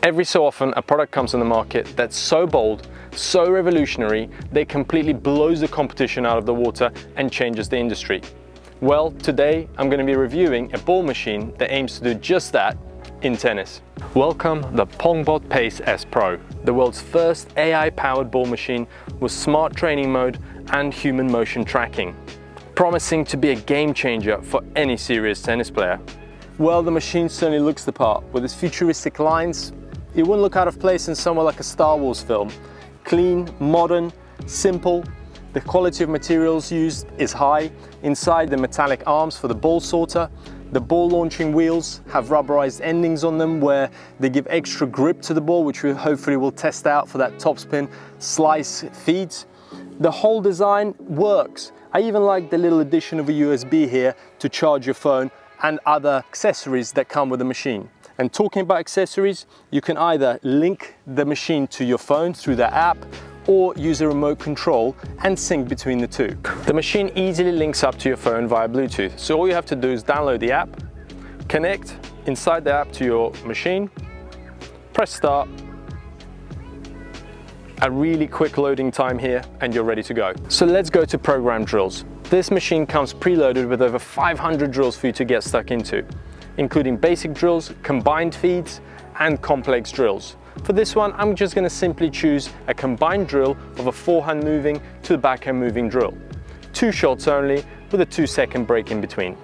Every so often, a product comes on the market that's so bold, so revolutionary, that it completely blows the competition out of the water and changes the industry. Well, today I'm going to be reviewing a ball machine that aims to do just that in tennis. Welcome the Pongbot Pace S Pro, the world's first AI-powered ball machine with smart training mode and human motion tracking, promising to be a game changer for any serious tennis player. Well, the machine certainly looks the part. With its futuristic lines, it wouldn't look out of place in somewhere like a Star Wars film. Clean, modern, simple. The quality of materials used is high. Inside, the metallic arms for the ball sorter. The ball launching wheels have rubberized endings on them where they give extra grip to the ball, which we hopefully will test out for that topspin slice feeds. The whole design works. I even like the little addition of a USB here to charge your phone and other accessories that come with the machine. And talking about accessories, you can either link the machine to your phone through the app or use a remote control and sync between the two. The machine easily links up to your phone via Bluetooth. So all you have to do is download the app, connect inside the app to your machine, press start, a really quick loading time here, and you're ready to go. So let's go to program drills. This machine comes preloaded with over 500 drills for you to get stuck into, including basic drills, combined feeds, and complex drills. For this one, I'm just going to simply choose a combined drill of a forehand moving to the backhand moving drill. 2 shots only, with a 2-second break in between.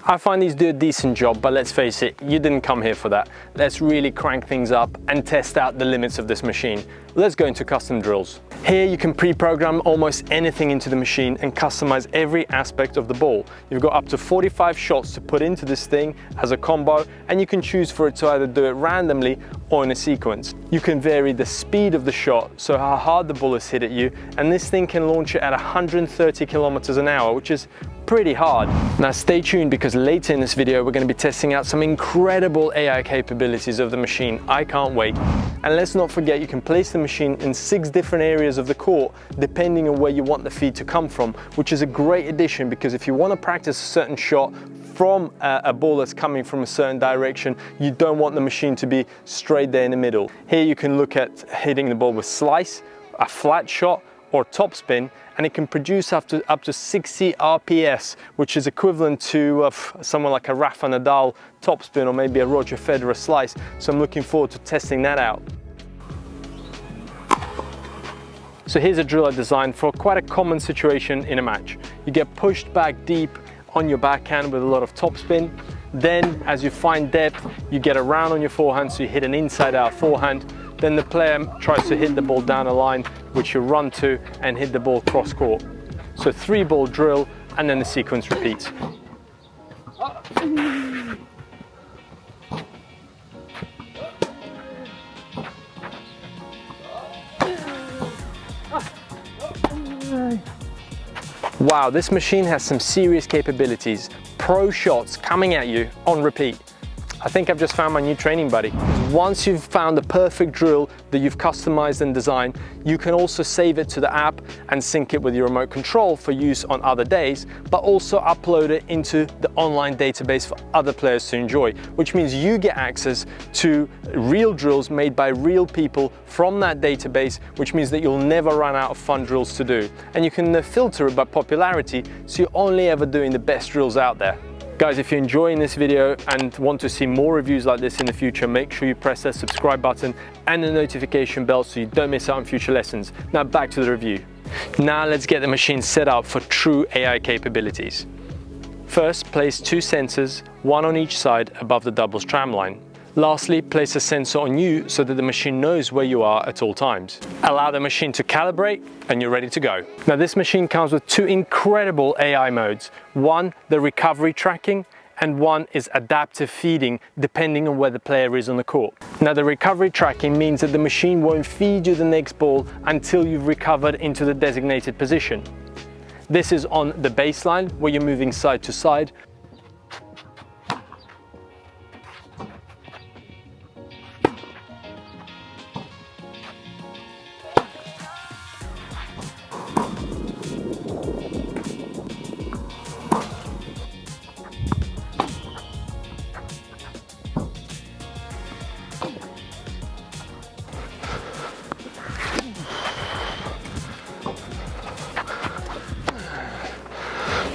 I find these do a decent job, but let's face it, you didn't come here for that. Let's really crank things up and test out the limits of this machine. Let's go into custom drills. Here you can pre-program almost anything into the machine and customize every aspect of the ball. You've got up to 45 shots to put into this thing as a combo, and you can choose for it to either do it randomly or in a sequence. You can vary the speed of the shot, so how hard the ball is hit at you, and this thing can launch it at 130 kilometers an hour, which is pretty hard. Now stay tuned, because later in this video we're going to be testing out some incredible AI capabilities of the machine. I can't wait. And let's not forget, you can place the machine in 6 different areas of the court depending on where you want the feed to come from, which is a great addition, because if you want to practice a certain shot from a ball that's coming from a certain direction, you don't want the machine to be straight there in the middle. Here you can look at hitting the ball with slice, a flat shot, or topspin, and it can produce up to 60 RPS, which is equivalent to someone like a Rafa Nadal topspin or maybe a Roger Federer slice. So I'm looking forward to testing that out. So here's a drill I designed for quite a common situation in a match. You get pushed back deep on your backhand with a lot of topspin. Then as you find depth, you get around on your forehand, so you hit an inside out forehand. Then the player tries to hit the ball down a line, which you run to and hit the ball cross court. So 3-ball drill, and then the sequence repeats. Wow, this machine has some serious capabilities. Pro shots coming at you on repeat. I think I've just found my new training buddy. Once you've found the perfect drill that you've customized and designed, you can also save it to the app and sync it with your remote control for use on other days, but also upload it into the online database for other players to enjoy, which means you get access to real drills made by real people from that database, which means that you'll never run out of fun drills to do. And you can filter it by popularity, so you're only ever doing the best drills out there. Guys, if you're enjoying this video and want to see more reviews like this in the future, make sure you press that subscribe button and the notification bell so you don't miss out on future lessons. Now back to the review. Now let's get the machine set up for true AI capabilities. First, place 2 sensors, one on each side above the doubles tram line. Lastly, place a sensor on you so that the machine knows where you are at all times. Allow the machine to calibrate and you're ready to go. Now this machine comes with 2 incredible AI modes. One, the recovery tracking, and one is adaptive feeding, depending on where the player is on the court. Now, the recovery tracking means that the machine won't feed you the next ball until you've recovered into the designated position. This is on the baseline, where you're moving side to side.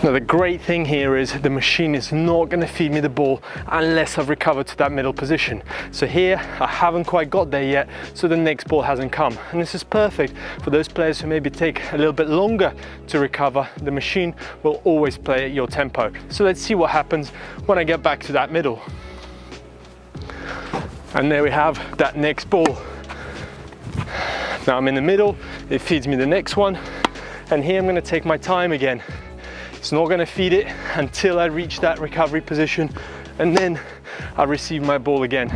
Now, the great thing here is the machine is not going to feed me the ball unless I've recovered to that middle position. So here I haven't quite got there yet, so the next ball hasn't come. And this is perfect for those players who maybe take a little bit longer to recover. The machine will always play at your tempo. So let's see what happens when I get back to that middle. And there we have that next ball. Now I'm in the middle, it feeds me the next one. And here I'm going to take my time again. It's not going to feed it until I reach that recovery position, and then I receive my ball again.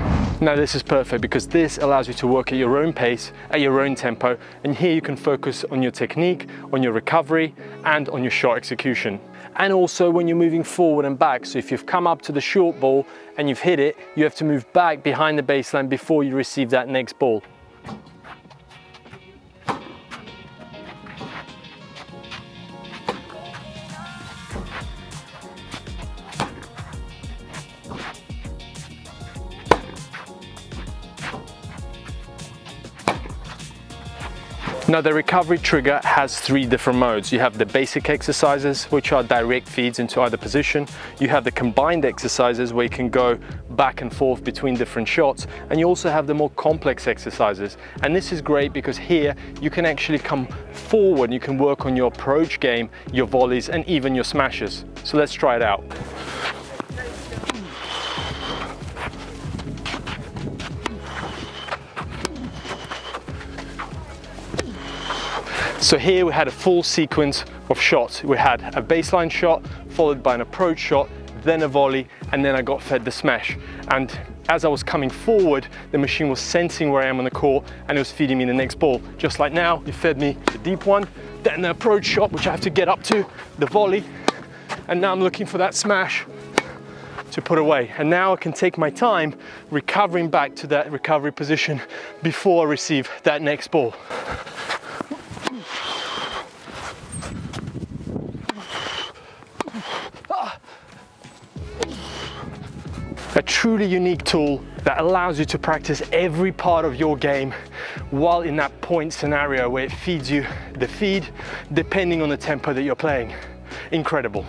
Now this is perfect because this allows you to work at your own pace, at your own tempo, and here you can focus on your technique, on your recovery, and on your shot execution. And also when you're moving forward and back, so if you've come up to the short ball and you've hit it, you have to move back behind the baseline before you receive that next ball. Now, the recovery trigger has 3 different modes. You have the basic exercises, which are direct feeds into either position. You have the combined exercises where you can go back and forth between different shots. And you also have the more complex exercises. And this is great because here you can actually come forward. You can work on your approach game, your volleys, and even your smashes. So let's try it out. So here we had a full sequence of shots. We had a baseline shot, followed by an approach shot, then a volley, and then I got fed the smash. And as I was coming forward, the machine was sensing where I am on the court, and it was feeding me the next ball. Just like now, it fed me the deep one, then the approach shot, which I have to get up to, the volley, and now I'm looking for that smash to put away. And now I can take my time recovering back to that recovery position before I receive that next ball. A truly unique tool that allows you to practice every part of your game while in that point scenario where it feeds you the feed depending on the tempo that you're playing. Incredible.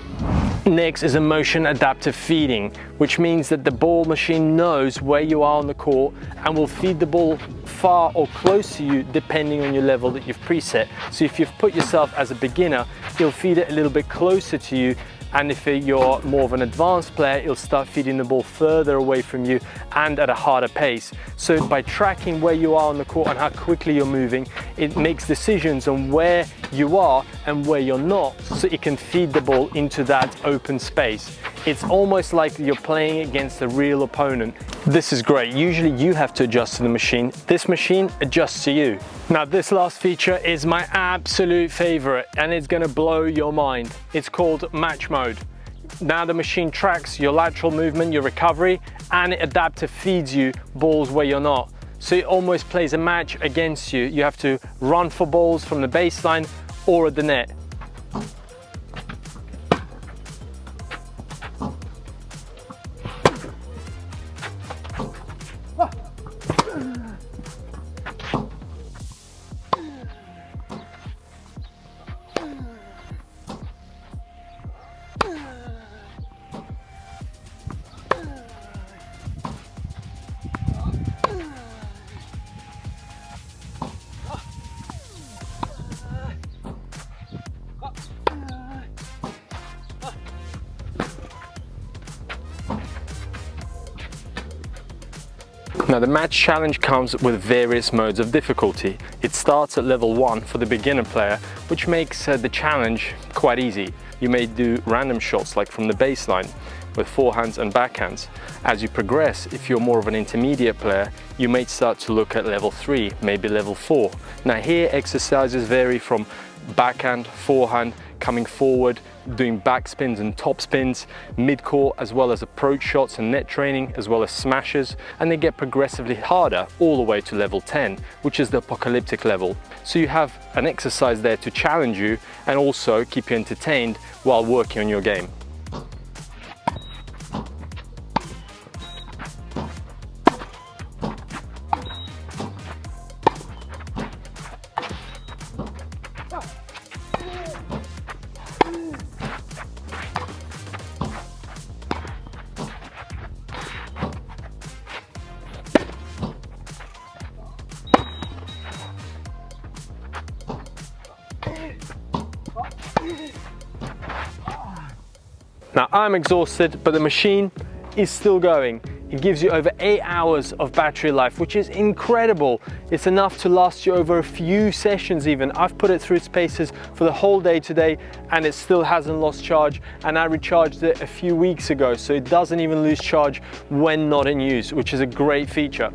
Next is a motion adaptive feeding, which means that the ball machine knows where you are on the court and will feed the ball far or close to you depending on your level that you've preset. So if you've put yourself as a beginner, it'll feed it a little bit closer to you, and if you're more of an advanced player, it'll start feeding the ball further away from you and at a harder pace. So by tracking where you are on the court and how quickly you're moving, it makes decisions on where you are and where you're not, so it can feed the ball into that open space. It's almost like you're playing against a real opponent. This is great. Usually you have to adjust to the machine. This machine adjusts to you. Now, this last feature is my absolute favorite, and it's going to blow your mind. It's called match mode. Now the machine tracks your lateral movement, your recovery, and it adaptive feeds you balls where you're not. So it almost plays a match against you. You have to run for balls from the baseline or at the net. Now, the match challenge comes with various modes of difficulty. It starts at level 1 for the beginner player, which makes the challenge quite easy. You may do random shots like from the baseline, with forehands and backhands. As you progress, if you're more of an intermediate player, you may start to look at level 3, maybe level 4. Now here exercises vary from backhand, forehand, coming forward, doing backspins and topspins, mid-court, as well as approach shots and net training, as well as smashes, and they get progressively harder all the way to level 10, which is the apocalyptic level. So you have an exercise there to challenge you and also keep you entertained while working on your game. Now I'm exhausted, but the machine is still going. It gives you over 8 hours of battery life, which is incredible. It's enough to last you over a few sessions even. I've put it through its paces for the whole day today and it still hasn't lost charge, and I recharged it a few weeks ago, so it doesn't even lose charge when not in use, which is a great feature.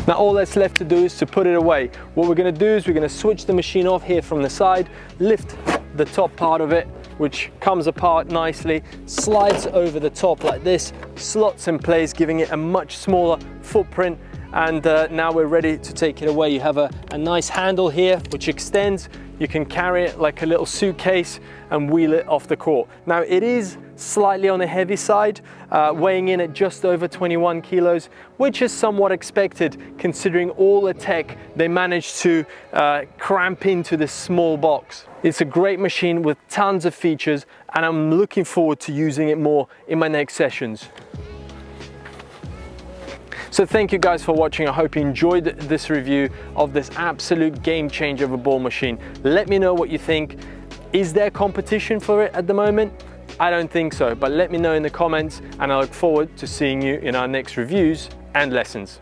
Now all that's left to do is to put it away. What we're going to do is we're going to switch the machine off here from the side, lift the top part of it, which comes apart nicely, slides over the top like this, slots in place, giving it a much smaller footprint, and now we're ready to take it away. You have a nice handle here which extends. You can carry it like a little suitcase and wheel it off the court. Now it is slightly on the heavy side, weighing in at just over 21 kilos, which is somewhat expected considering all the tech they managed to cramp into this small box. It's a great machine with tons of features, and I'm looking forward to using it more in my next sessions. So thank you guys for watching. I hope you enjoyed this review of this absolute game changer of a ball machine. Let me know what you think. Is there competition for it at the moment? I don't think so, but let me know in the comments, and I look forward to seeing you in our next reviews and lessons.